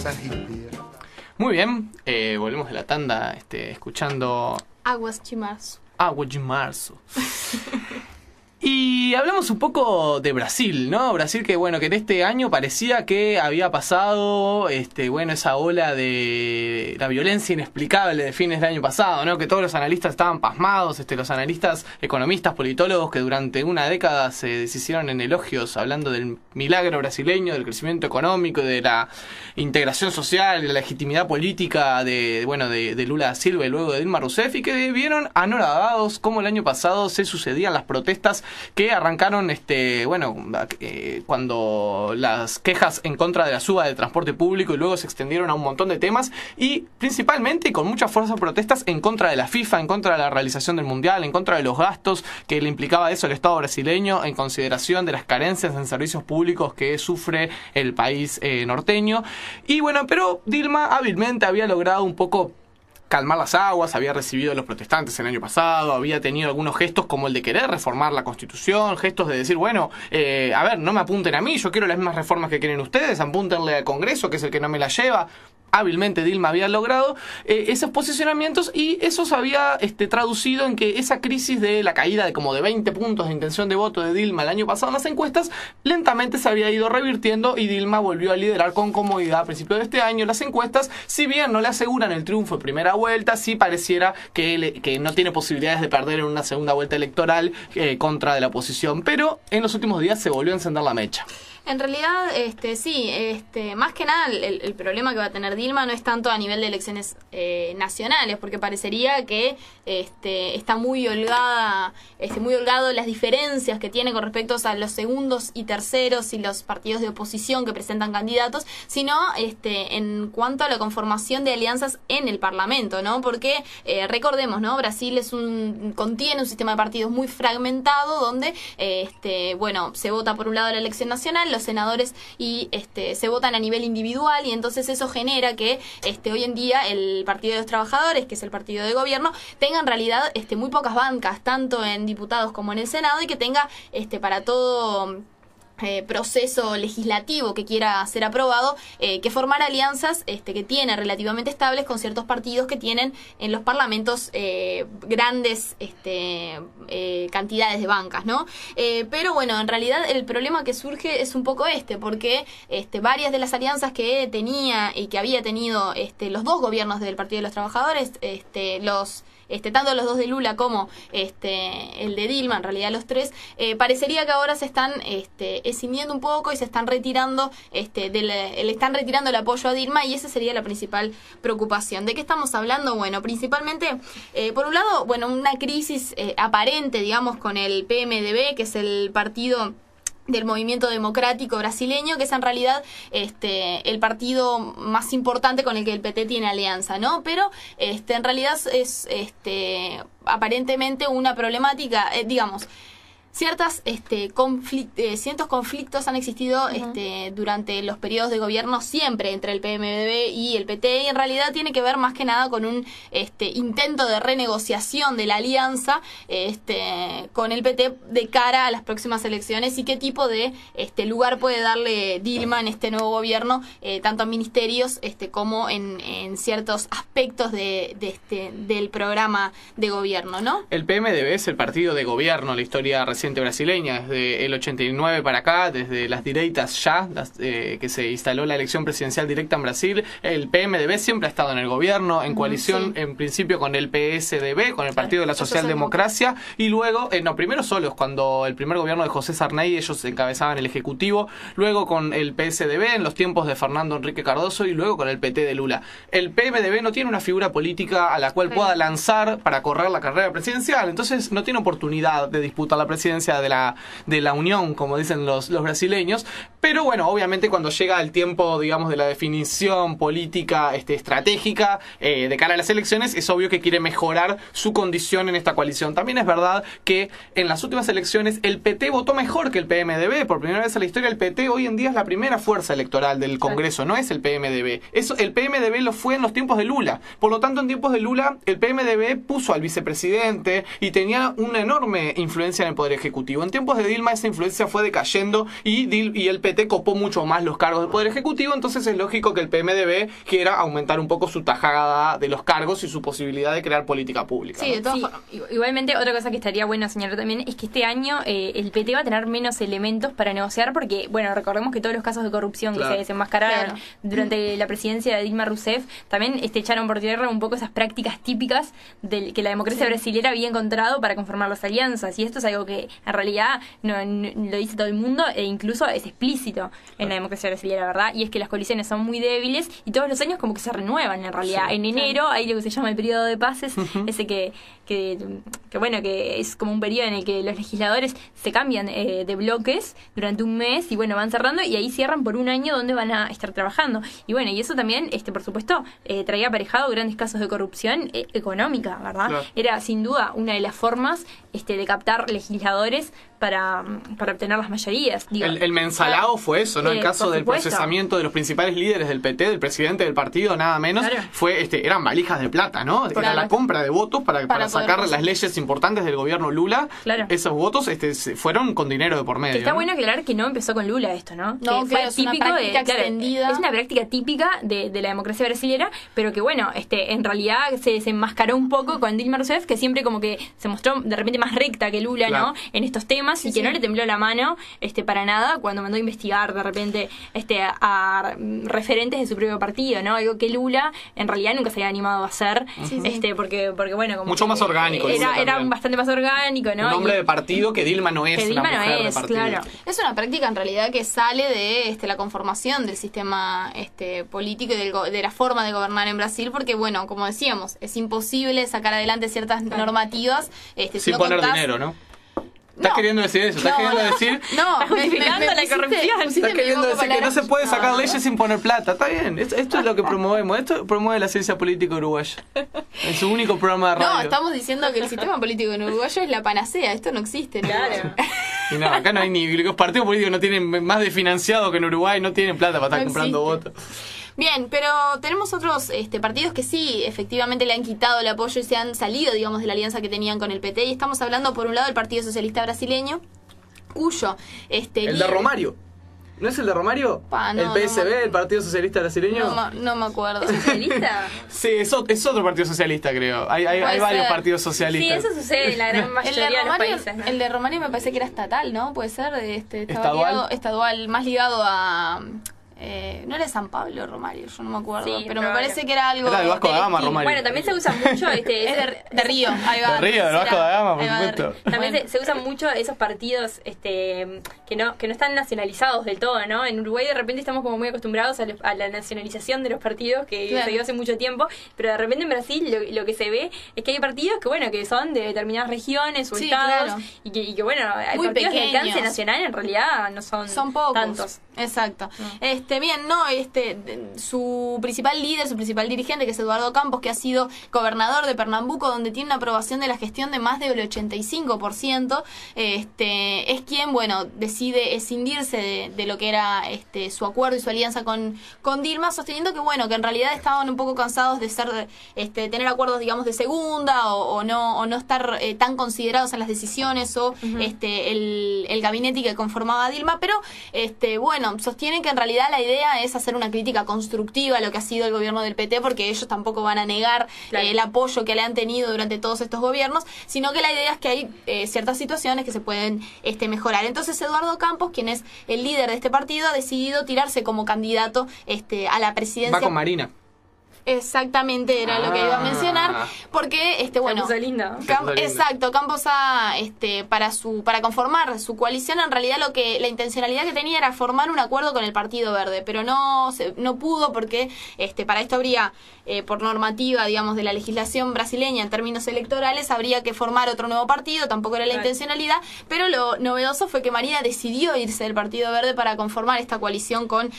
San Hildir. Muy bien, volvemos de la tanda escuchando Aguas de Março. Aguas de Março. Y hablamos un poco de Brasil, ¿no? Brasil que en este año parecía que había pasado, esa ola de la violencia inexplicable de fines del año pasado, ¿no? Que todos los analistas estaban pasmados, los analistas, economistas, politólogos que durante una década se deshicieron en elogios hablando del milagro brasileño, del crecimiento económico, de la integración social, de la legitimidad política de Lula da Silva y luego de Dilma Rousseff, y que vieron anonadados cómo el año pasado se sucedían las protestas que arrancaron cuando las quejas en contra de la suba del transporte público y luego se extendieron a un montón de temas y principalmente con muchas fuerzas protestas en contra de la FIFA, en contra de la realización del Mundial, en contra de los gastos que le implicaba eso el Estado brasileño en consideración de las carencias en servicios públicos que sufre el país norteño. Y pero Dilma hábilmente había logrado un poco calmar las aguas, había recibido a los protestantes el año pasado, había tenido algunos gestos como el de querer reformar la Constitución, gestos de decir, no me apunten a mí, yo quiero las mismas reformas que quieren ustedes, apúntenle al Congreso, que es el que no me las lleva. Hábilmente Dilma había logrado esos posicionamientos y eso se había traducido en que esa crisis de la caída de como de 20 puntos de intención de voto de Dilma el año pasado en las encuestas lentamente se había ido revirtiendo y Dilma volvió a liderar con comodidad a principios de este año las encuestas. Si bien no le aseguran el triunfo en primera vuelta, sí pareciera que no tiene posibilidades de perder en una segunda vuelta electoral contra de la oposición, pero en los últimos días se volvió a encender la mecha. En realidad, más que nada el problema que va a tener Dilma no es tanto a nivel de elecciones nacionales, porque parecería que está muy holgado las diferencias que tiene con respecto a los segundos y terceros y los partidos de oposición que presentan candidatos, sino en cuanto a la conformación de alianzas en el Parlamento, ¿no? Porque recordemos, ¿no? Brasil contiene un sistema de partidos muy fragmentado donde se vota por un lado la elección nacional, los senadores y se votan a nivel individual y entonces eso genera que hoy en día el Partido de los Trabajadores, que es el partido de gobierno, tenga en realidad muy pocas bancas, tanto en diputados como en el Senado, y que tenga para todo proceso legislativo que quiera ser aprobado, que formar alianzas que tiene relativamente estables con ciertos partidos que tienen en los parlamentos grandes cantidades de bancas, ¿no? Pero en realidad el problema que surge es un poco porque varias de las alianzas que tenía y que había tenido los dos gobiernos del Partido de los Trabajadores, tanto los dos de Lula como el de Dilma, en realidad los tres, parecería que ahora se están escindiendo un poco y se están retirando, le están retirando el apoyo a Dilma, y esa sería la principal preocupación. ¿De qué estamos hablando? Principalmente, por un lado, una crisis aparente, digamos, con el PMDB, que es el partido del movimiento democrático brasileño, que es en realidad el partido más importante con el que el PT tiene alianza, ¿no? Pero en realidad es aparentemente una problemática, ciertos conflictos han existido durante los periodos de gobierno siempre entre el PMDB y el PT, y en realidad tiene que ver más que nada con un intento de renegociación de la alianza con el PT de cara a las próximas elecciones, y qué tipo de lugar puede darle Dilma en este nuevo gobierno, tanto en ministerios como en ciertos aspectos del programa de gobierno, ¿no? El PMDB es el partido de gobierno, la historia reciente brasileña, desde el 89 para acá, desde las direitas ya, que se instaló la elección presidencial directa en Brasil. El PMDB siempre ha estado en el gobierno, en coalición, sí, en principio con el PSDB, con el Partido de la Socialdemocracia, y luego, primero solos, cuando el primer gobierno de José Sarney, ellos encabezaban el Ejecutivo, luego con el PSDB en los tiempos de Fernando Henrique Cardoso, y luego con el PT de Lula. El PMDB no tiene una figura política a la cual pueda lanzar para correr la carrera presidencial, entonces no tiene oportunidad de disputar la presidencia de la Unión, como dicen los brasileños. Pero obviamente cuando llega el tiempo, digamos, de la definición política estratégica de cara a las elecciones, es obvio que quiere mejorar su condición en esta coalición. También es verdad que en las últimas elecciones el PT votó mejor que el PMDB. Por primera vez en la historia, el PT hoy en día es la primera fuerza electoral del Congreso, no es el PMDB. El PMDB lo fue en los tiempos de Lula. Por lo tanto, en tiempos de Lula, el PMDB puso al vicepresidente y tenía una enorme influencia en el Poder Ejecutivo. En tiempos de Dilma esa influencia fue decayendo y el PT PT copó mucho más los cargos del Poder Ejecutivo, entonces es lógico que el PMDB quiera aumentar un poco su tajada de los cargos y su posibilidad de crear política pública. Sí, ¿no? de todas formas. Igualmente, otra cosa que estaría bueno señalar también es que este año el PT va a tener menos elementos para negociar porque, bueno, recordemos que todos los casos de corrupción que se desenmascararon durante la presidencia de Dilma Rousseff también echaron por tierra un poco esas prácticas típicas que la democracia brasilera había encontrado para conformar las alianzas. Y esto es algo que en realidad no lo dice todo el mundo e incluso es explícito en la democracia brasilera, ¿verdad? Y es que las coaliciones son muy débiles y todos los años como que se renuevan en realidad. En enero hay lo que se llama el periodo de pases, ese que bueno, que es como un periodo en el que los legisladores se cambian de bloques durante un mes y bueno, van cerrando y ahí cierran por un año donde van a estar trabajando. Y bueno, y eso también, por supuesto, traía aparejado grandes casos de corrupción económica, ¿verdad? Claro. Era sin duda una de las formas de captar legisladores para obtener las mayorías. Digo, el mensalado fue eso, ¿no? El caso del procesamiento de los principales líderes del PT, del presidente del partido, nada menos, fue eran valijas de plata, ¿no? Era la compra de votos para sacar las leyes importantes del gobierno Lula. Claro. Esos votos fueron con dinero de por medio. Que está bueno aclarar que no empezó con Lula esto, ¿no? No, que fue es típico una práctica extendida. Es una práctica típica de la democracia brasilera, pero que bueno, en realidad se desenmascaró un poco con Dilma Rousseff, que siempre como que se mostró de repente más recta que Lula, ¿no? En estos temas y que no le tembló la mano para nada cuando mandó a investigar de repente a referentes de su propio partido, ¿no? Algo que Lula en realidad nunca se había animado a hacer, porque bueno, como mucho más orgánico. Era bastante más orgánico, ¿no? Un hombre de partido que Dilma no es. Que Dilma no es, claro. Es una práctica en realidad que sale de la conformación del sistema político y de la forma de gobernar en Brasil, porque bueno, como decíamos, es imposible sacar adelante ciertas normativas sin poner dinero, ¿no? ¿Estás queriendo decir eso? ¿Estás queriendo decir? No, estás justificando la corrupción. ¿Estás queriendo decir que no se puede sacar leyes sin poner plata? Está bien, esto es lo que promovemos. Esto promueve la ciencia política uruguaya. Es su único programa de radio. No, estamos diciendo que el sistema político en Uruguayo es la panacea. Esto no existe, ¿no? Claro. Y no, acá no hay ni... Los partidos políticos no tienen más de financiado que en Uruguay, no tienen plata para estar comprando votos. Bien, pero tenemos otros partidos que sí, efectivamente le han quitado el apoyo y se han salido, digamos, de la alianza que tenían con el PT. Y estamos hablando, por un lado, del Partido Socialista Brasileño, cuyo... el de Romario. ¿No es el de Romario? El PSB, el Partido Socialista Brasileño. No me acuerdo. ¿Socialista? Sí, es otro partido socialista, creo. Hay varios partidos socialistas. Sí, eso sucede en la gran mayoría de los países, ¿no? El de Romario me parece que era estatal, ¿no? Puede ser. Estadual, más ligado a... no era San Pablo Romario, yo no me acuerdo, pero me parece que era algo... Era del Vasco da Gama, Romario. Bueno, también se usa mucho... es de Río, ahí va. De Río, del Vasco da Gama, por supuesto. También se usan mucho esos partidos que no están nacionalizados del todo, ¿no? En Uruguay de repente estamos como muy acostumbrados a la nacionalización de los partidos, que se dio hace mucho tiempo, pero de repente en Brasil lo que se ve es que hay partidos que son de determinadas regiones o estados, y que bueno, hay muy partidos pequeños. de alcance nacional en realidad no son pocos. tantos. Exacto. Bien, no, su principal líder, su principal dirigente, que es Eduardo Campos, que ha sido gobernador de Pernambuco, donde tiene una aprobación de la gestión de más del 85%, es quien, bueno, decide escindirse de lo que era su acuerdo y su alianza con Dilma, sosteniendo que, bueno, que en realidad estaban un poco cansados de ser, tener acuerdos, digamos, de segunda o no estar tan considerados en las decisiones o el gabinete que conformaba Dilma, pero, bueno, sostienen que en realidad la idea es hacer una crítica constructiva a lo que ha sido el gobierno del PT, porque ellos tampoco van a negar el apoyo que le han tenido durante todos estos gobiernos, sino que la idea es que hay ciertas situaciones que se pueden mejorar. Entonces Eduardo Campos, quien es el líder de este partido, ha decidido tirarse como candidato a la presidencia. Va con Marina. Exactamente, era lo que iba a mencionar, porque bueno, exacto, Campos para conformar su coalición, en realidad la intencionalidad que tenía era formar un acuerdo con el Partido Verde, pero no pudo porque para esto habría por normativa, digamos, de la legislación brasileña en términos electorales, habría que formar otro nuevo partido, tampoco era la intencionalidad, pero lo novedoso fue que Marina decidió irse del Partido Verde para conformar esta coalición con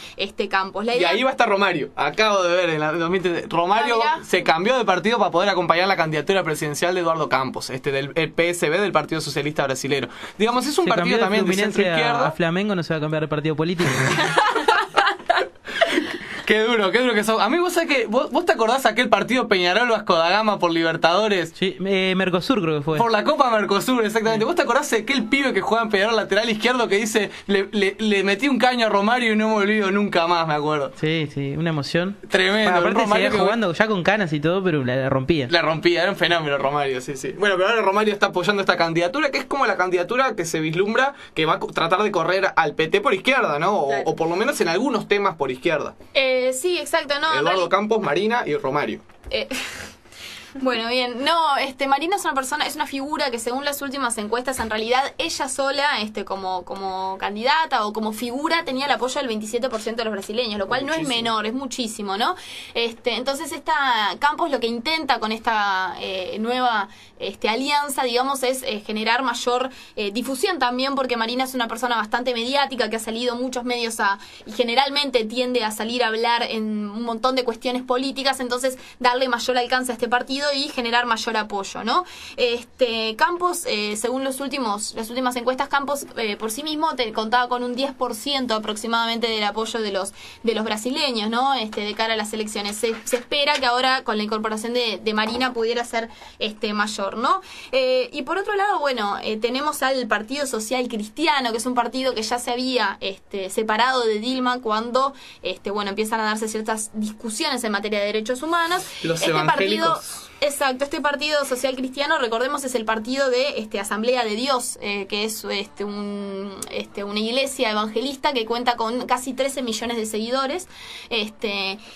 Campos. Y ahí va a estar Romario. Acabo de ver en la 2023. Romario se cambió de partido para poder acompañar la candidatura presidencial de Eduardo Campos, del PSB, del Partido Socialista Brasilero. Digamos, es un partido también de centro izquierda. A Flamengo no se va a cambiar de partido político. Qué duro que sos. A mí vos sabés que... ¿Vos te acordás aquel partido Peñarol-Vasco da Gama por Libertadores? Sí, Mercosur creo que fue. Por la Copa Mercosur, exactamente. ¿Vos te acordás de aquel pibe que juega en Peñarol lateral izquierdo que dice le metí un caño a Romario y no me olvido nunca más, me acuerdo? Sí, una emoción. Tremendo. Bueno, aparte Romario seguía jugando ya con canas y todo, pero la rompía. La rompía, era un fenómeno Romario, sí. Bueno, pero ahora Romario está apoyando esta candidatura, que es como la candidatura que se vislumbra que va a tratar de correr al PT por izquierda, ¿no? O por lo menos en algunos temas por izquierda. Sí, exacto, no. Eduardo Campos, Marina y Romario. Bueno, bien. No, Marina es una figura que según las últimas encuestas, en realidad ella sola, como candidata o como figura, tenía el apoyo del 27% de los brasileños, lo cual no es menor, es muchísimo, ¿no? Entonces Campos lo que intenta con esta nueva alianza, digamos, es generar mayor difusión también, porque Marina es una persona bastante mediática, que ha salido en muchos medios y generalmente tiende a salir a hablar en un montón de cuestiones políticas, entonces darle mayor alcance a este partido y generar mayor apoyo, ¿no? Campos, según las últimas encuestas, Campos por sí mismo contaba con un 10% aproximadamente del apoyo de los brasileños, ¿no? De cara a las elecciones. Se espera que ahora con la incorporación de Marina pudiera ser mayor, ¿no? Y por otro lado, bueno, tenemos al Partido Social Cristiano, que es un partido que ya se había separado de Dilma cuando empiezan a darse ciertas discusiones en materia de derechos humanos. Los evangélicos. Exacto, este Partido Social Cristiano, recordemos, es el partido de Asamblea de Dios, que es una iglesia evangelista que cuenta con casi 13 millones de seguidores,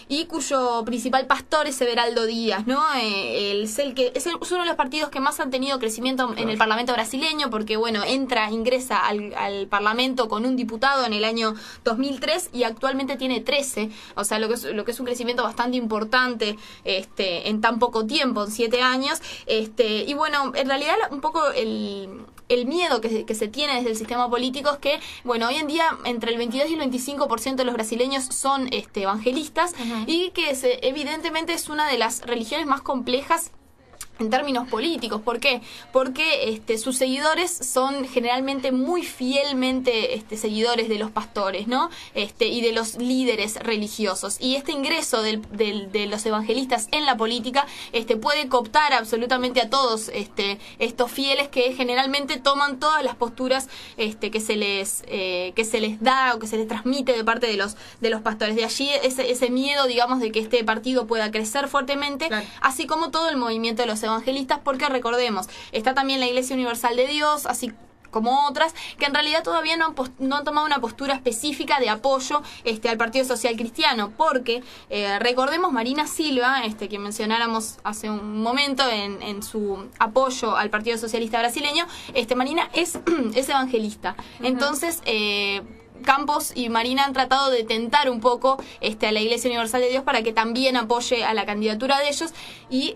y cuyo principal pastor es Everaldo Díaz, ¿no? Es uno de los partidos que más han tenido crecimiento en el Parlamento brasileño, porque ingresa al Parlamento con un diputado en el año 2003 y actualmente tiene 13, o sea, lo que es un crecimiento bastante importante en tan poco tiempo, en 7 años, y bueno, en realidad un poco el miedo que se tiene desde el sistema político es que, hoy en día entre el 22 y el 25% de los brasileños son evangelistas, y que evidentemente es una de las religiones más complejas en términos políticos. ¿Por qué? Porque sus seguidores son generalmente muy fielmente seguidores de los pastores, ¿no? Y de los líderes religiosos. Y este ingreso de los evangelistas en la política puede cooptar absolutamente a todos estos fieles que generalmente toman todas las posturas que se les da o que se les transmite de parte de los pastores. De allí ese miedo, digamos, de que este partido pueda crecer fuertemente, claro, así como todo el movimiento de los evangelistas, porque recordemos, está también la Iglesia Universal de Dios, así como otras, que en realidad todavía no han tomado una postura específica de apoyo al Partido Social Cristiano, porque recordemos, Marina Silva, que mencionáramos hace un momento en su apoyo al Partido Socialista brasileño, Marina es evangelista. Entonces, Campos y Marina han tratado de tentar un poco a la Iglesia Universal de Dios para que también apoye a la candidatura de ellos, y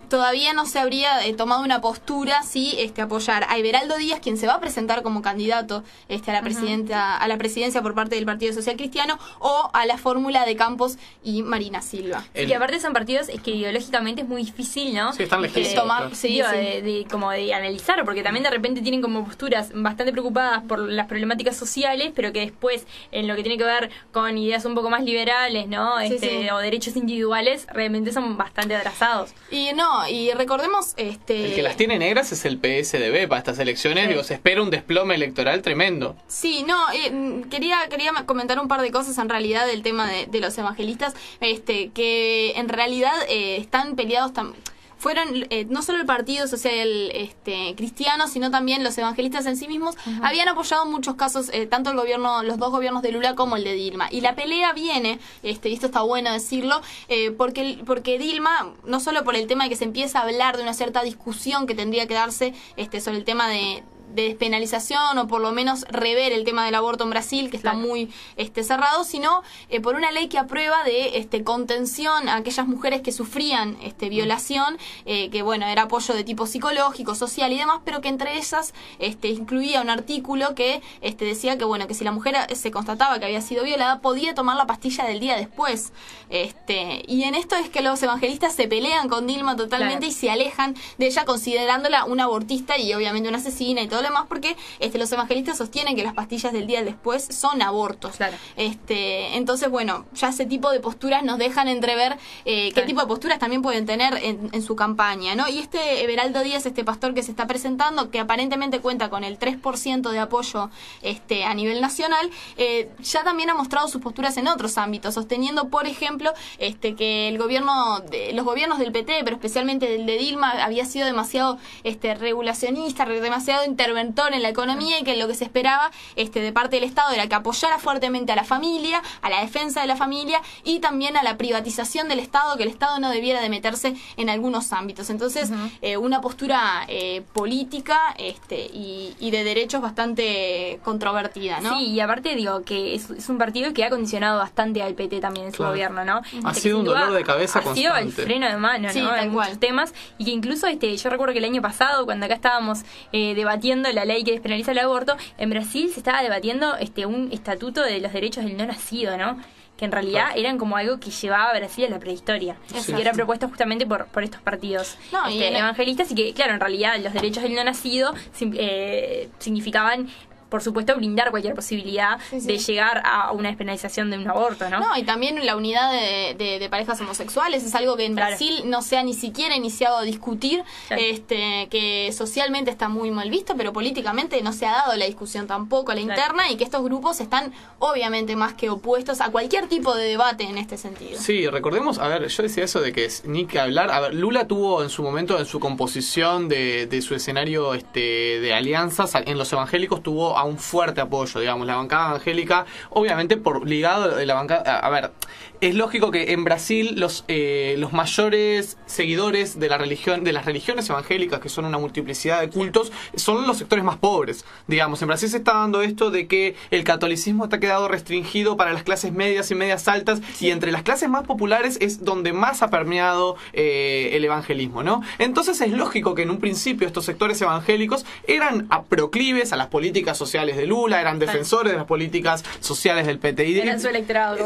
todavía no se habría tomado una postura si apoyar a Everaldo Díaz, quien se va a presentar como candidato a la presidencia por parte del Partido Social Cristiano, o a la fórmula de Campos y Marina Silva. Y aparte son partidos que ideológicamente es muy difícil, ¿no? Sí, están lejísimos. De analizar, porque también de repente tienen como posturas bastante preocupadas por las problemáticas sociales, pero que después en lo que tiene que ver con ideas un poco más liberales, ¿no? O derechos individuales, realmente son bastante atrasados. Y recordemos el que las tiene negras es el PSDB para estas elecciones. Sí. Digo, se espera un desplome electoral tremendo. Sí, quería comentar un par de cosas en realidad del tema de los evangelistas, que en realidad están peleados fueron no solo el Partido Social Cristiano, sino también los evangelistas en sí mismos. Habían apoyado en muchos casos tanto los dos gobiernos de Lula como el de Dilma. Y la pelea viene, y esto está bueno decirlo, porque Dilma, no solo por el tema de que se empieza a hablar de una cierta discusión que tendría que darse sobre el tema de despenalización, o por lo menos rever el tema del aborto en Brasil, que está muy cerrado, sino por una ley que aprueba de contención a aquellas mujeres que sufrían violación, que era apoyo de tipo psicológico, social y demás, pero que entre esas incluía un artículo que decía que si la mujer se constataba que había sido violada, podía tomar la pastilla del día después. Y en esto es que los evangelistas se pelean con Dilma totalmente, claro, y se alejan de ella, considerándola una abortista y obviamente una asesina y todo doble más porque los evangelistas sostienen que las pastillas del día después son abortos. Claro. Entonces, bueno, ya ese tipo de posturas nos dejan entrever qué tipo de posturas también pueden tener en su campaña, ¿no? Y Everaldo Díaz, pastor que se está presentando, que aparentemente cuenta con el 3% de apoyo a nivel nacional, ya también ha mostrado sus posturas en otros ámbitos, sosteniendo, por ejemplo, que los gobiernos del PT, pero especialmente el de Dilma, había sido demasiado regulacionista, demasiado interventor en la economía, y que lo que se esperaba de parte del Estado era que apoyara fuertemente a la familia, a la defensa de la familia y también a la privatización del Estado, que el Estado no debiera de meterse en algunos ámbitos. Entonces, una postura política y de derechos bastante controvertida, ¿no? Sí, y aparte digo que es un partido que ha condicionado bastante al PT también en su gobierno, ¿no? Ha sido un dolor de cabeza constante. Ha sido el freno de mano, sí, ¿no? En muchos temas, y que incluso yo recuerdo que el año pasado, cuando acá estábamos debatiendo la ley que despenaliza el aborto, en Brasil se estaba debatiendo un estatuto de los derechos del no nacido, ¿no? Que en realidad eran como algo que llevaba a Brasil a la prehistoria. Y que era propuesto justamente por estos partidos evangelistas, y que, claro, en realidad los derechos del no nacido significaban, por supuesto, blindar cualquier posibilidad de llegar a una despenalización de un aborto, ¿no? No, y también la unidad de parejas homosexuales es algo que en Brasil no se ha ni siquiera iniciado a discutir, que socialmente está muy mal visto, pero políticamente no se ha dado la discusión tampoco a la interna, y que estos grupos están obviamente más que opuestos a cualquier tipo de debate en este sentido. Sí, recordemos, a ver, yo decía eso de que ni que hablar, a ver, Lula tuvo en su momento, en su composición de su escenario de alianzas, en los evangélicos tuvo a un fuerte apoyo, digamos, la bancada evangélica, obviamente ligado de la bancada, a ver, es lógico que en Brasil los mayores seguidores de la religión, de las religiones evangélicas, que son una multiplicidad de cultos, son los sectores más pobres, digamos. En Brasil se está dando esto de que el catolicismo está quedado restringido para las clases medias y medias altas, y entre las clases más populares es donde más ha permeado el evangelismo, ¿no? Entonces es lógico que en un principio estos sectores evangélicos eran proclives a las políticas sociales de Lula, eran defensores de las políticas sociales del PT. Eran su electorado,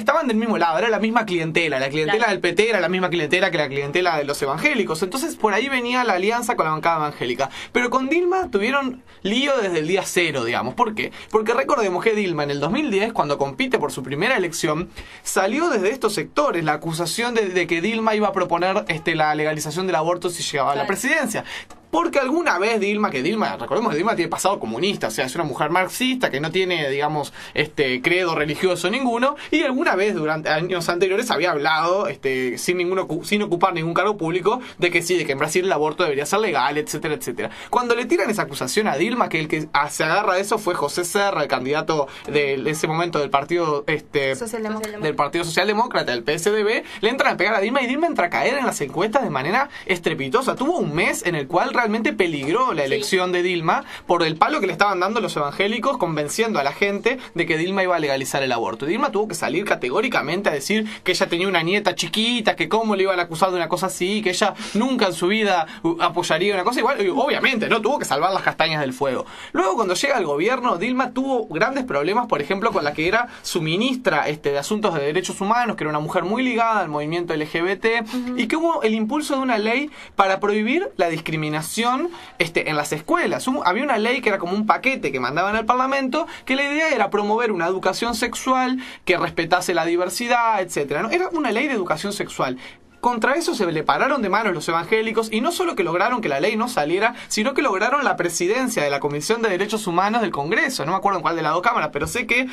estaban del mismo lado, era la misma clientela. La clientela del PT era la misma clientela que la clientela de los evangélicos. Entonces por ahí venía la alianza con la bancada evangélica. Pero con Dilma tuvieron lío desde el día cero, digamos. ¿Por qué? Porque recordemos que Dilma en el 2010, cuando compite por su primera elección, salió desde estos sectores la acusación de que Dilma iba a proponer la legalización del aborto si llegaba a la presidencia. Porque alguna vez recordemos que Dilma tiene pasado comunista, o sea, es una mujer marxista que no tiene, digamos, credo religioso ninguno, y alguna vez durante años anteriores había hablado, sin ocupar ningún cargo público, de que en Brasil el aborto debería ser legal, etcétera, etcétera. Cuando le tiran esa acusación a Dilma, que el que se agarra de eso fue José Serra, el candidato de ese momento del partido, del Partido Socialdemócrata, del PSDB, le entran a pegar a Dilma, y Dilma entra a caer en las encuestas de manera estrepitosa. Tuvo un mes en el cual realmente peligró la elección de Dilma por el palo que le estaban dando los evangélicos, convenciendo a la gente de que Dilma iba a legalizar el aborto. Y Dilma tuvo que salir categóricamente a decir que ella tenía una nieta chiquita, que cómo le iban a acusar de una cosa así, que ella nunca en su vida apoyaría una cosa igual. Y obviamente, ¿no? Tuvo que salvar las castañas del fuego. Luego, cuando llega al gobierno, Dilma tuvo grandes problemas, por ejemplo, con la que era su ministra de Asuntos de Derechos Humanos, que era una mujer muy ligada al movimiento LGBT, y que hubo el impulso de una ley para prohibir la discriminación en las escuelas. Había una ley que era como un paquete que mandaban al Parlamento, que la idea era promover una educación sexual que respetase la diversidad, etcétera, ¿no? Era una ley de educación sexual. Contra eso se le pararon de manos los evangélicos, y no solo que lograron que la ley no saliera, sino que lograron la presidencia de la Comisión de Derechos Humanos del Congreso. No me acuerdo en cuál de las dos cámaras, pero sé que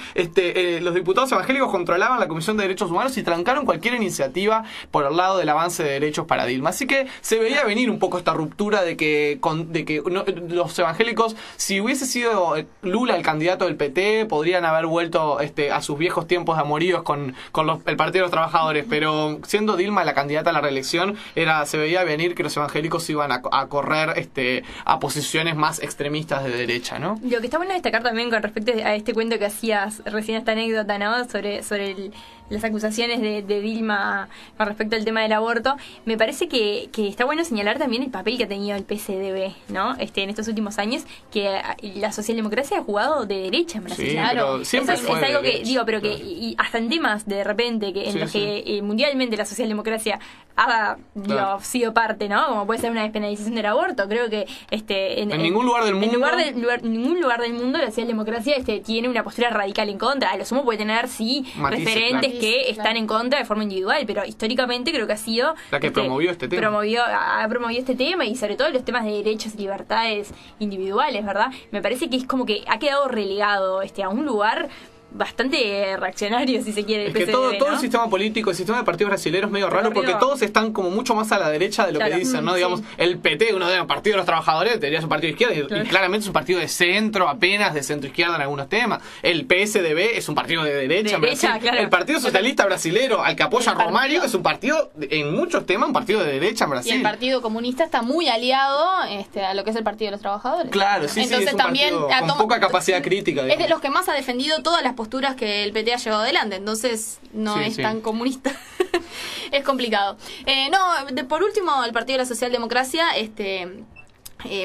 los diputados evangélicos controlaban la Comisión de Derechos Humanos y trancaron cualquier iniciativa por el lado del avance de derechos para Dilma. Así que se veía venir un poco esta ruptura de que los evangélicos, si hubiese sido Lula el candidato del PT, podrían haber vuelto a sus viejos tiempos de amoríos con el Partido de los Trabajadores, pero siendo Dilma la candidata a la reelección, se veía venir que los evangélicos iban a correr a posiciones más extremistas de derecha, ¿no? Lo que está bueno destacar también con respecto a este cuento que hacías recién, esta anécdota, ¿no? Sobre las acusaciones de Dilma con respecto al tema del aborto, me parece que está bueno señalar también el papel que ha tenido el PSDB, ¿no? En estos últimos años, que la socialdemocracia ha jugado de derecha en Brasil. Sí, claro, siempre es algo que digo, pero que claro. Y hasta en temas de repente en los que mundialmente la socialdemocracia ha sido parte, ¿no? Como puede ser una despenalización del aborto. Creo que en ningún lugar del mundo, en ningún lugar del mundo la socialdemocracia tiene una postura radical en contra. A lo sumo puede tener matices, referentes que están en contra de forma individual, pero históricamente creo que ha sido la que promovió este tema. Ha promovido este tema, y sobre todo los temas de derechos y libertades individuales, ¿verdad? Me parece que es como que ha quedado relegado a un lugar bastante reaccionario, si se quiere. Es que todo el sistema político, el sistema de partidos brasileños es medio raro, porque todos están como mucho más a la derecha de lo que dicen, ¿no? Digamos, el PT, uno de los partidos de los trabajadores, debería ser un partido de izquierda, y claramente es un partido de centro, apenas de centro izquierda en algunos temas. El PSDB es un partido de derecha en Brasil. Claro. El Partido Socialista Brasilero, al que apoya a Romário, es un partido, en muchos temas, un partido de derecha en Brasil. Y el Partido Comunista está muy aliado a lo que es el Partido de los Trabajadores. Claro, sí, entonces, es un también con poca capacidad crítica. Es de los que más ha defendido todas las posturas que el PT ha llevado adelante, entonces no es tan comunista. Es complicado. Por último, el Partido de la Socialdemocracia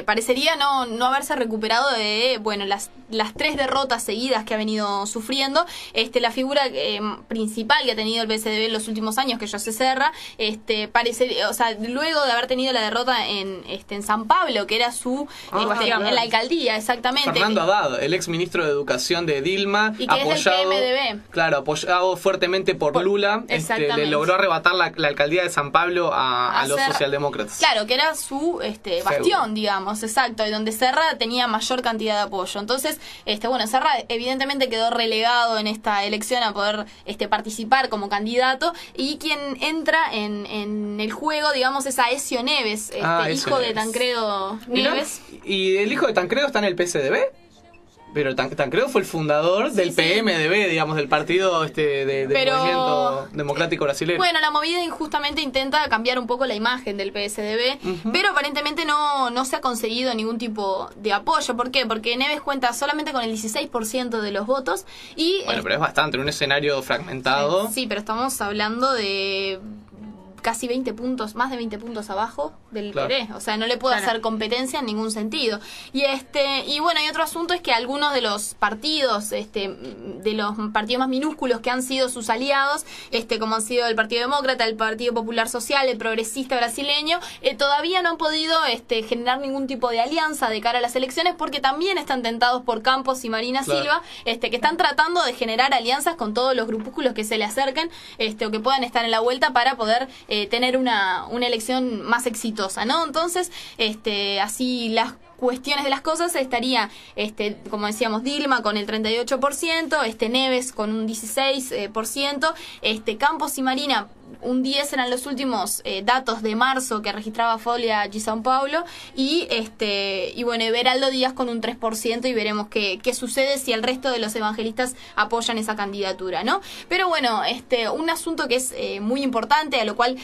parecería no haberse recuperado de las 3 derrotas seguidas que ha venido sufriendo. La figura principal que ha tenido el PSDB en los últimos años, que es José Serra, luego de haber tenido la derrota en San Pablo, que era su en la alcaldía, exactamente. Fernando Haddad, el ex ministro de Educación de Dilma, y que apoyado, es del PMDB. Claro, apoyado fuertemente por Lula, le logró arrebatar la alcaldía de San Pablo a los socialdemócratas. Claro, que era su bastión, digamos, exacto, y donde Serra tenía mayor cantidad de apoyo. Entonces, Serra evidentemente quedó relegado en esta elección a poder participar como candidato, y quien entra en el juego, digamos, es Aécio Neves, hijo de Tancredo Neves. ¿Y el hijo de Tancredo está en el PSDB? Pero Tancredo fue el fundador del PMDB, digamos, del partido del movimiento democrático brasileño. Bueno, la movida injustamente intenta cambiar un poco la imagen del PSDB, pero aparentemente no se ha conseguido ningún tipo de apoyo. ¿Por qué? Porque Neves cuenta solamente con el 16% de los votos y... Bueno, pero es bastante, en un escenario fragmentado. Sí, pero estamos hablando de casi 20 puntos, más de 20 puntos abajo del PT. O sea, no le puede hacer competencia en ningún sentido. Y y otro asunto es que algunos de los partidos, de los partidos más minúsculos que han sido sus aliados, como han sido el Partido Demócrata, el Partido Popular Social, el Progresista Brasileño, todavía no han podido generar ningún tipo de alianza de cara a las elecciones, porque también están tentados por Campos y Marina Silva, que están tratando de generar alianzas con todos los grupúsculos que se le acerquen, o que puedan estar en la vuelta para poder tener una elección más exitosa, ¿no? Entonces, así las cuestiones de las cosas estaría, como decíamos, Dilma con el 38%, Neves con un 16%, Campos y Marina un 10 eran los últimos datos de marzo que registraba Folha de São Paulo, y Everaldo Díaz con un 3%, y veremos qué sucede si el resto de los evangelistas apoyan esa candidatura, ¿no? Pero bueno, un asunto que es muy importante, a lo cual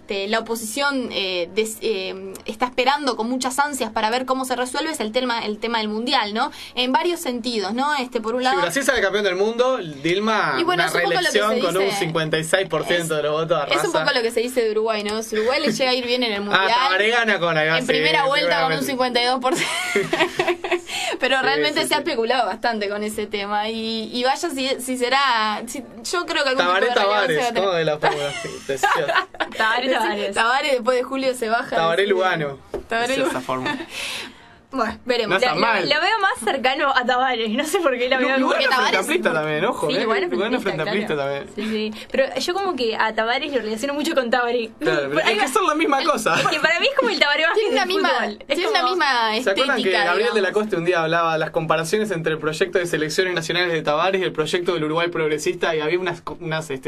la oposición está esperando con muchas ansias para ver cómo se resuelve, es el tema del mundial, ¿no? En varios sentidos, ¿no? Por un lado, si Brasil sale campeón del mundo, Dilma una reelección con un 56% de los votos. Es un poco lo que se dice de Uruguay, ¿no? Si Uruguay le llega a ir bien en el mundial, Tabaré gana con en primera vuelta con un 52%. Pero realmente se ha especulado bastante con ese tema, y vaya si será, yo creo que algún Tabaré tipo de Tavares, ¿no? De la Tabaré después de julio se baja. Tabaré Lugano. Tabaré Lugano. Esa forma. Bueno, veremos. No lo veo más cercano a Tavares, no sé por qué lo veo. Lugano frente amplista también, ojo. Sí, Lugano frente amplista también. Sí. Pero yo como que a Tavares lo relaciono mucho con Tabaré. Claro, es que son la misma cosa. Que para mí es como el Tabaré más tiene una misma ¿Se acuerdan estética, que Gabriel digamos de la Costa un día hablaba de las comparaciones entre el proyecto de selecciones nacionales de Tavares y el proyecto del Uruguay progresista, y había unas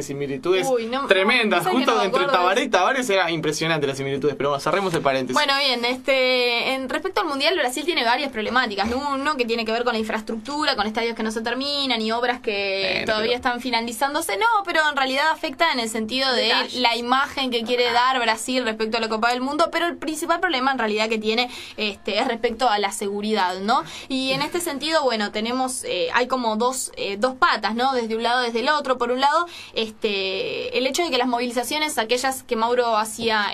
similitudes tremendas? Justo entre Tabaré y Tavares era impresionante las similitudes, pero bueno, cerremos el paréntesis. Bueno, bien, en respecto al Mundial, Brasil tiene varias problemáticas. Uno que tiene que ver con la infraestructura, con estadios que no se terminan y obras que todavía están finalizándose. No, pero en realidad afecta en el sentido de la imagen que quiere dar Brasil respecto a la Copa del Mundo, pero el principal problema en realidad que tiene es respecto a la seguridad, ¿no? Y en este sentido, bueno, tenemos hay como dos patas, ¿no? Desde un lado, desde el otro. Por un lado, el hecho de que las movilizaciones, aquellas que Mauro hacía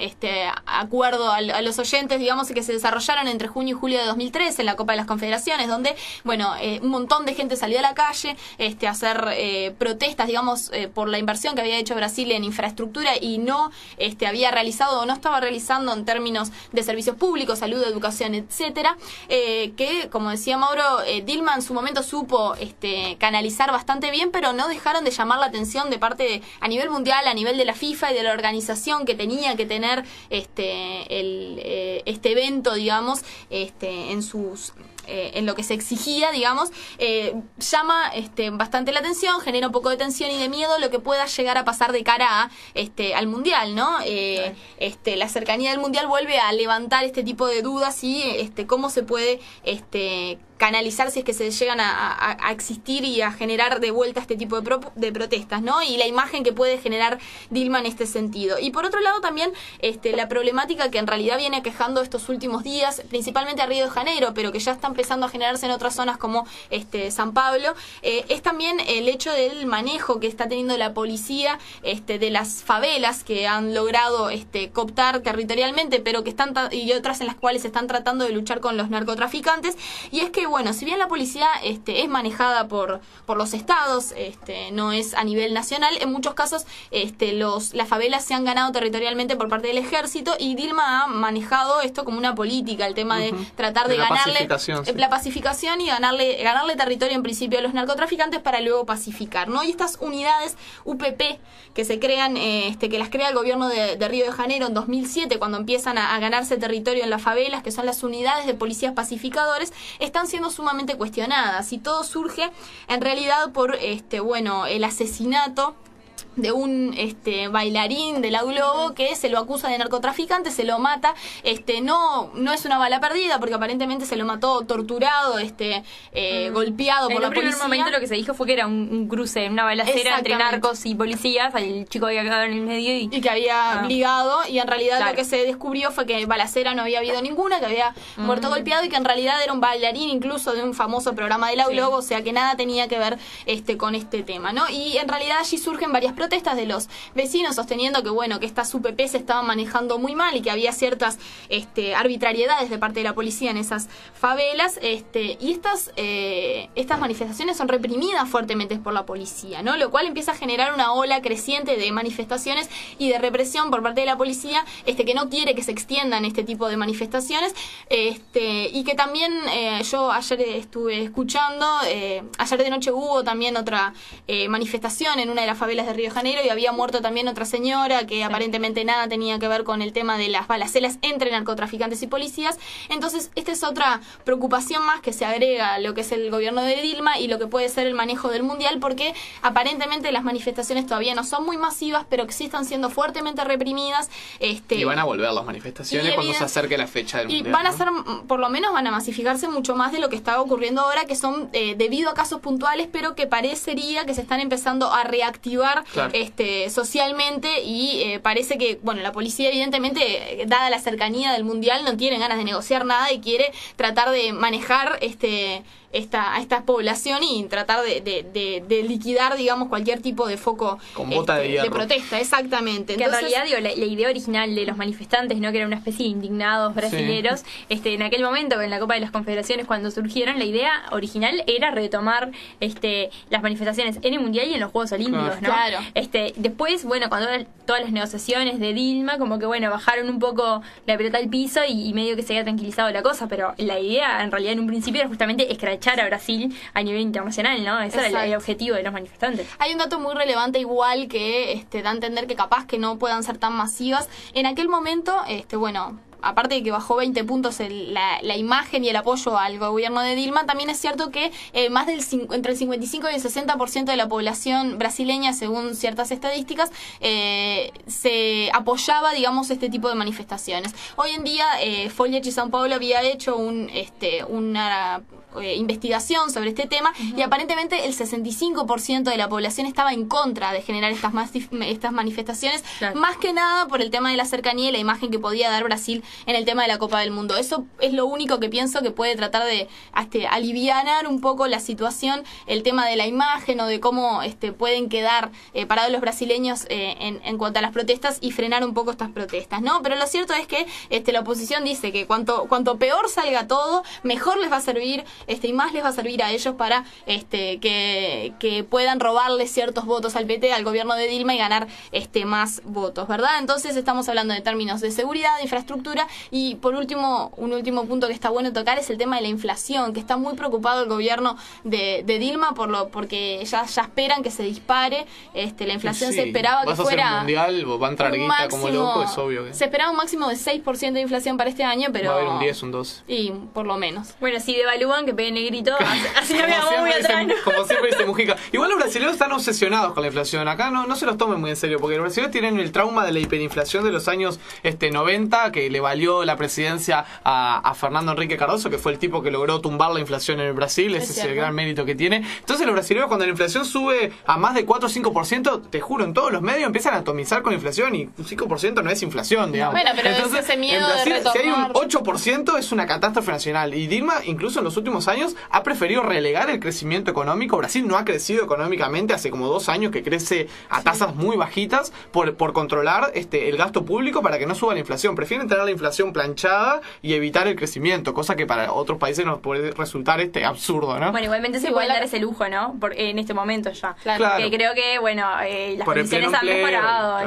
acuerdo a los oyentes, digamos, que se desarrollaron entre junio y julio de 2013 en la Copa de las Confederaciones, donde, bueno, un montón de gente salió a la calle a hacer protestas, digamos, por la inversión que había hecho Brasil en infraestructura y no había realizado o no estaba realizando en términos de servicios públicos, salud, educación, etcétera, que, como decía Mauro, Dilma en su momento supo canalizar bastante bien, pero no dejaron de llamar la atención de parte a nivel mundial, a nivel de la FIFA y de la organización que tenía que tener este evento, digamos, en lo que se exigía, digamos, llama bastante la atención, genera un poco de tensión y de miedo lo que pueda llegar a pasar de cara a al mundial, ¿no? La cercanía del mundial vuelve a levantar este tipo de dudas y cómo se puede canalizar si es que se llegan a existir y a generar de vuelta este tipo de protestas, ¿no? Y la imagen que puede generar Dilma en este sentido. Y por otro lado también la problemática que en realidad viene aquejando estos últimos días, principalmente a Río de Janeiro, pero que ya está empezando a generarse en otras zonas como San Pablo, es también el hecho del manejo que está teniendo la policía de las favelas que han logrado cooptar territorialmente, pero que están y otras en las cuales están tratando de luchar con los narcotraficantes. Y es que, bueno, si bien la policía es manejada por los estados, no es a nivel nacional, en muchos casos las favelas se han ganado territorialmente por parte del ejército y Dilma ha manejado esto como una política, el tema de tratar de ganarle la pacificación y ganarle territorio en principio a los narcotraficantes para luego pacificar, ¿no? Y estas unidades UPP que se crean, que las crea el gobierno de Río de Janeiro en 2007, cuando empiezan a ganarse territorio en las favelas, que son las unidades de policías pacificadores, están siendo sumamente cuestionadas y todo surge en realidad por el asesinato de un bailarín de la Globo que se lo acusa de narcotraficante, se lo mata, no es una bala perdida porque aparentemente se lo mató torturado, golpeado por la policía. En un primer momento lo que se dijo fue que era un cruce, una balacera entre narcos y policías, el chico había quedado en el medio y que había ligado, y en realidad lo que se descubrió fue que balacera no había habido ninguna, que había muerto golpeado y que en realidad era un bailarín incluso de un famoso programa de la Globo, o sea que nada tenía que ver con este tema, ¿no? Y en realidad allí surgen varias protestas de los vecinos sosteniendo que, bueno, que estas UPP se estaban manejando muy mal y que había ciertas arbitrariedades de parte de la policía en esas favelas, y estas manifestaciones son reprimidas fuertemente por la policía, ¿no? Lo cual empieza a generar una ola creciente de manifestaciones y de represión por parte de la policía, que no quiere que se extiendan este tipo de manifestaciones, y que también yo ayer estuve escuchando, ayer de noche hubo también otra manifestación en una de las favelas de Río de Janeiro y había muerto también otra señora que aparentemente nada tenía que ver con el tema de las balaceras entre narcotraficantes y policías. Entonces esta es otra preocupación más que se agrega a lo que es el gobierno de Dilma y lo que puede ser el manejo del mundial, porque aparentemente las manifestaciones todavía no son muy masivas, pero que sí están siendo fuertemente reprimidas. Y van a volver las manifestaciones cuando se acerque la fecha del mundial. Y van a ser, por lo menos van a masificarse mucho más de lo que está ocurriendo ahora, que son debido a casos puntuales, pero que parecería que se están empezando a reactivar socialmente, y parece que, bueno, la policía evidentemente, dada la cercanía del mundial, no tiene ganas de negociar nada y quiere tratar de manejar esta población y tratar de liquidar, digamos, cualquier tipo de foco con bota de protesta, exactamente. Que entonces, en realidad, la idea original de los manifestantes, ¿no? Que era una especie de indignados brasileros, en aquel momento, en la Copa de las Confederaciones, cuando surgieron, la idea original era retomar las manifestaciones en el Mundial y en los Juegos Olímpicos, ¿no? Claro. Después, bueno, cuando eran todas las negociaciones de Dilma, como que, bueno, bajaron un poco la pelota al piso y medio que se había tranquilizado la cosa, pero la idea, en realidad, en un principio era justamente escrachar a Brasil a nivel internacional, ¿no? Ese era el objetivo de los manifestantes. Hay un dato muy relevante igual que da a entender que capaz que no puedan ser tan masivas. En aquel momento, aparte de que bajó 20 puntos la imagen y el apoyo al gobierno de Dilma, también es cierto que más entre el 55 y el 60% de la población brasileña, según ciertas estadísticas, se apoyaba, digamos, este tipo de manifestaciones. Hoy en día, Folha de São Paulo había hecho una investigación sobre este tema, y aparentemente el 65% de la población estaba en contra de generar estas manifestaciones, más que nada por el tema de la cercanía y la imagen que podía dar Brasil en el tema de la Copa del Mundo. Eso es lo único que pienso que puede tratar de alivianar un poco la situación, el tema de la imagen o de cómo pueden quedar parados los brasileños en cuanto a las protestas y frenar un poco estas protestas, ¿no? Pero lo cierto es que la oposición dice que cuanto peor salga todo, mejor les va a servir y más les va a servir a ellos para que puedan robarle ciertos votos al PT, al gobierno de Dilma, y ganar más votos, ¿verdad? Entonces estamos hablando de términos de seguridad, de infraestructura, y por último, un último punto que está bueno tocar es el tema de la inflación, que está muy preocupado el gobierno de Dilma porque ya esperan que se dispare. La inflación se esperaba que fuera mundial, va a entrar guita como loco, es obvio que... Se esperaba un máximo de 6% de inflación para este año, pero... Va a haber un 10, un 12. Y por lo menos. Bueno, si devalúan, que peguen el grito, así no me hago muy atrás. Como siempre dice Mujica. Igual los brasileños están obsesionados con la inflación. Acá no se los tomen muy en serio, porque los brasileños tienen el trauma de la hiperinflación de los años 90, que le valió la presidencia a Fernando Henrique Cardoso, que fue el tipo que logró tumbar la inflación en el Brasil. Ese es el gran mérito que tiene. Entonces los brasileños, cuando la inflación sube a más de 4 o 5%, te juro, en todos los medios empiezan a atomizar con la inflación, y un 5% no es inflación, digamos. Bueno, pero entonces, ese miedo en Brasil, de retornar... si hay un 8% es una catástrofe nacional. Y Dilma, incluso en los últimos años, ha preferido relegar el crecimiento económico. Brasil no ha crecido económicamente hace como 2 años, que crece a tasas muy bajitas por controlar el gasto público para que no suba la inflación. Prefieren tener la inflación planchada y evitar el crecimiento, cosa que para otros países nos puede resultar absurdo, ¿no? Bueno, igualmente se puede dar ese lujo, ¿no? En este momento ya. Claro. Que creo que, bueno, las condiciones han mejorado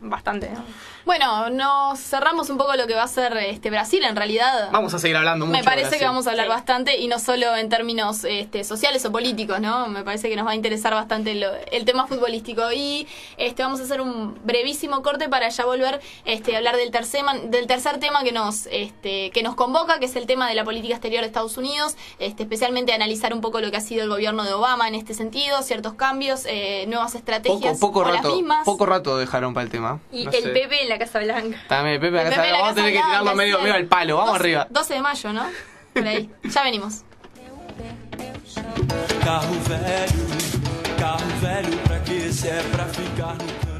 bastante, ¿no? Bueno, nos cerramos un poco lo que va a ser Brasil. En realidad vamos a seguir hablando mucho. Me parece que vamos a hablar bastante, y no solo en términos sociales o políticos, ¿no? Me parece que nos va a interesar bastante el tema futbolístico. Y vamos a hacer un brevísimo corte para ya volver a hablar del tercer tema que nos convoca, que es el tema de la política exterior de Estados Unidos, especialmente analizar un poco lo que ha sido el gobierno de Obama en este sentido, ciertos cambios, nuevas estrategias, poco rato dejaron para el tema. Y el Pepe en la Casa Blanca. También Pepe en la Casa Blanca. Vamos a tener que tirarlo medio al palo. Vamos arriba. 12 de mayo, ¿no? Por ahí. Ya venimos. Carro velho pra que se é pra ficar no campo.